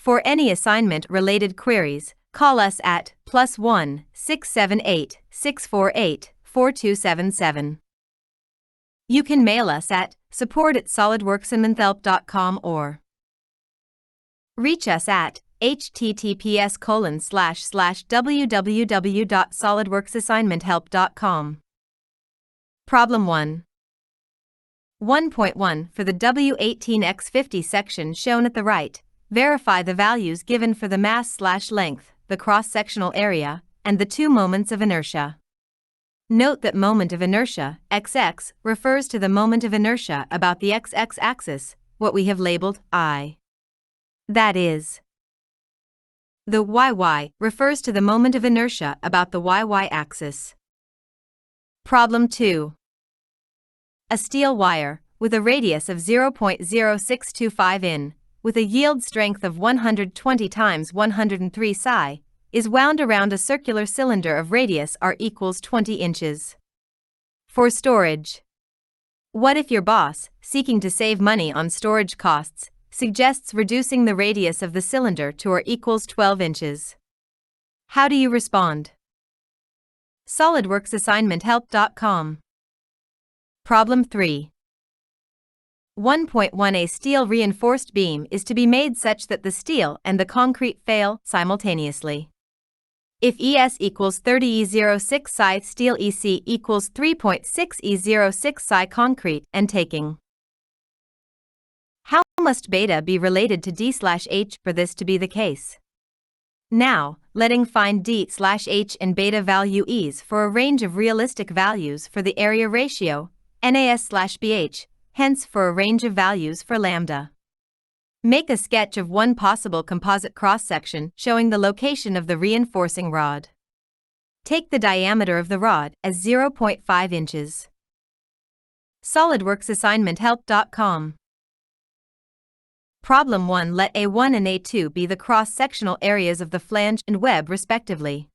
For any assignment-related queries, call us at +1 678 648 4277. You can mail us at support@solidworksandmenthelp.com or reach us at https://www.solidworksassignmenthelp.com. Problem 1. 1.1 For the W18x50 section shown at the right, verify the values given for the mass/length, the cross-sectional area, and the two moments of inertia. Note that moment of inertia, xx, refers to the moment of inertia about the xx axis, what we have labeled I. That is, the yy refers to the moment of inertia about the yy axis. Problem 2. A steel wire, with a radius of 0.0625 in, with a yield strength of 120 × 103 psi, is wound around a circular cylinder of radius r equals 20 inches. For storage. What if your boss, seeking to save money on storage costs, suggests reducing the radius of the cylinder to r equals 12 inches? How do you respond? SolidworksAssignmentHelp.com. Problem 3. 1.1 A steel reinforced beam is to be made such that the steel and the concrete fail simultaneously. If ES equals 30 E06 psi steel, EC equals 3.6 E06 psi concrete, and taking. How must beta be related to D/H for this to be the case? Now, letting find D/H and beta value E's for a range of realistic values for the area ratio, NAS/BH, hence for a range of values for lambda. Make a sketch of one possible composite cross-section showing the location of the reinforcing rod. Take the diameter of the rod as 0.5 inches. SolidworksAssignmentHelp.com. Problem 1. Let A1 and A2 be the cross-sectional areas of the flange and web respectively.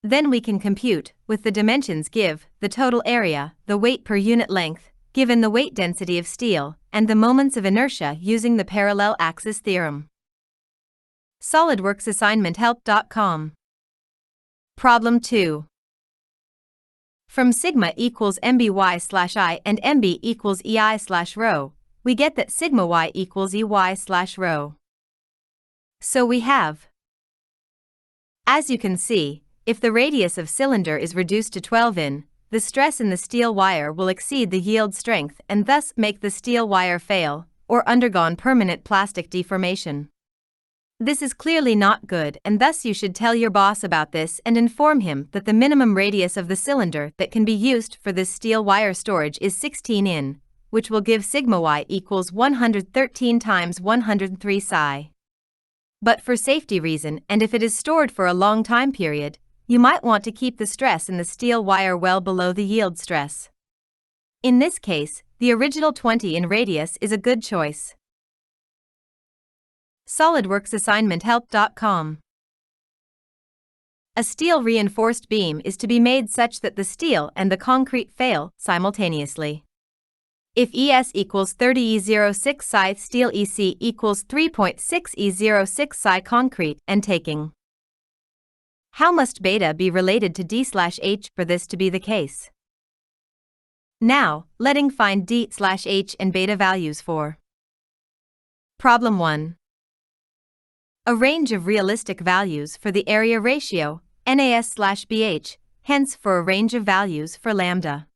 Then we can compute, with the dimensions give, the total area, the weight per unit length, given the weight density of steel, and the moments of inertia using the parallel axis theorem. SolidworksAssignmentHelp.com. Problem 2. From sigma equals mby/I and mb equals ei/ρ, we get that sigma y equals ey/ρ. So we have. As you can see, if the radius of cylinder is reduced to 12 in, the stress in the steel wire will exceed the yield strength and thus make the steel wire fail, or undergone permanent plastic deformation. This is clearly not good, and thus you should tell your boss about this and inform him that the minimum radius of the cylinder that can be used for this steel wire storage is 16 in, which will give sigma y equals 113 × 103 psi. But for safety reason, and if it is stored for a long time period, you might want to keep the stress in the steel wire well below the yield stress. In this case, the original 20 in radius is a good choice. SolidworksAssignmentHelp.com. A steel reinforced beam is to be made such that the steel and the concrete fail simultaneously. If ES equals 30 E06 psi steel, EC equals 3.6 E06 psi concrete, and taking. How must beta be related to D/H for this to be the case? Now, letting find D/H and beta values for. Problem 1. A range of realistic values for the area ratio, NAS/BH, hence for a range of values for lambda.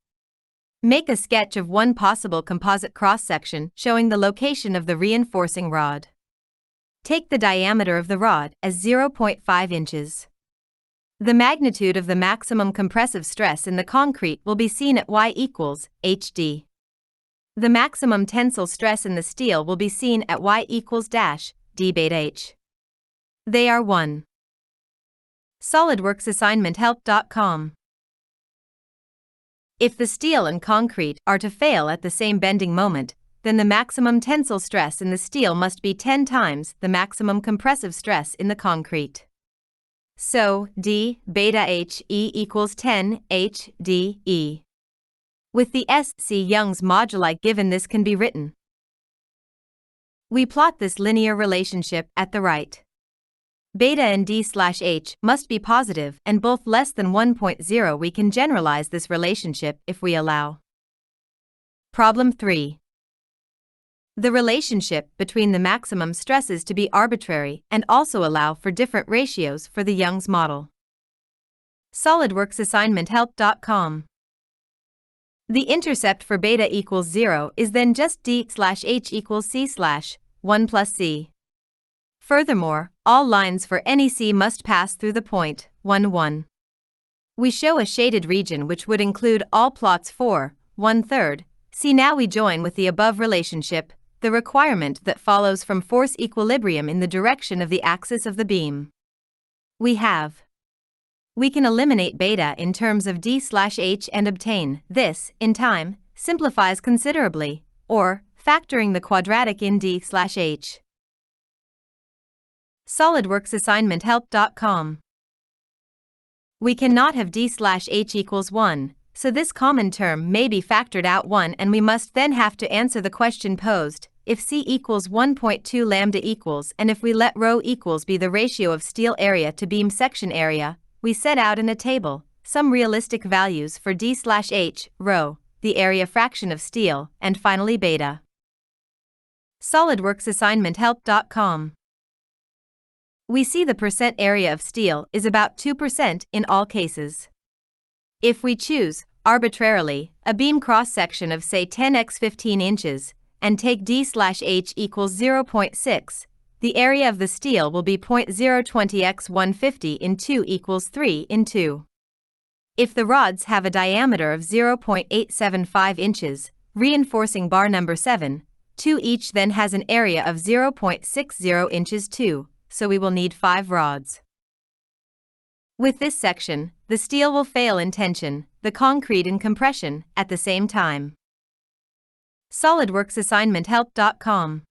Make a sketch of one possible composite cross-section showing the location of the reinforcing rod. Take the diameter of the rod as 0.5 inches. The magnitude of the maximum compressive stress in the concrete will be seen at y equals HD. The maximum tensile stress in the steel will be seen at y equals dash d beta h. They are 1. SolidworksAssignmentHelp.com. If the steel and concrete are to fail at the same bending moment, then the maximum tensile stress in the steel must be 10 times the maximum compressive stress in the concrete. So, d beta h e equals 10 h d e. With the S.C. Young's moduli given, this can be written We plot this linear relationship at the right. Beta and D/H must be positive and both less than 1.0. We can generalize this relationship if we allow. Problem 3. The relationship between the maximum stresses to be arbitrary and also allow for different ratios for the Young's model. Solidworks assignment help.com. The intercept for beta equals 0 is then just D/H equals C/1 plus C. Furthermore, all lines for any C must pass through the point 1, 1. We show a shaded region which would include all plots for 1/3. See, now we join with the above relationship the requirement that follows from force equilibrium in the direction of the axis of the beam. We can eliminate beta in terms of D/H and obtain this, in time, simplifies considerably, or factoring the quadratic in D/H. Solidworks assignment help.com. We cannot have D/H equals 1, so this common term may be factored out 1, and we must then have to answer the question posed, if C equals 1.2 lambda equals, and if we let rho equals be the ratio of steel area to beam section area, we set out in a table some realistic values for D/H, rho, the area fraction of steel, and finally beta. Solidworks assignment help.com. We see the percent area of steel is about 2% in all cases. If we choose, arbitrarily, a beam cross-section of say 10 x 15 inches, and take D/H equals 0.6, the area of the steel will be 0.020 x 150 in 2 equals 3 in 2. If the rods have a diameter of 0.875 inches, reinforcing bar number 7, 2 each then has an area of 0.60 inches too, so we will need 5 rods. With this section, the steel will fail in tension, the concrete in compression, at the same time. Solidworks assignment help.com.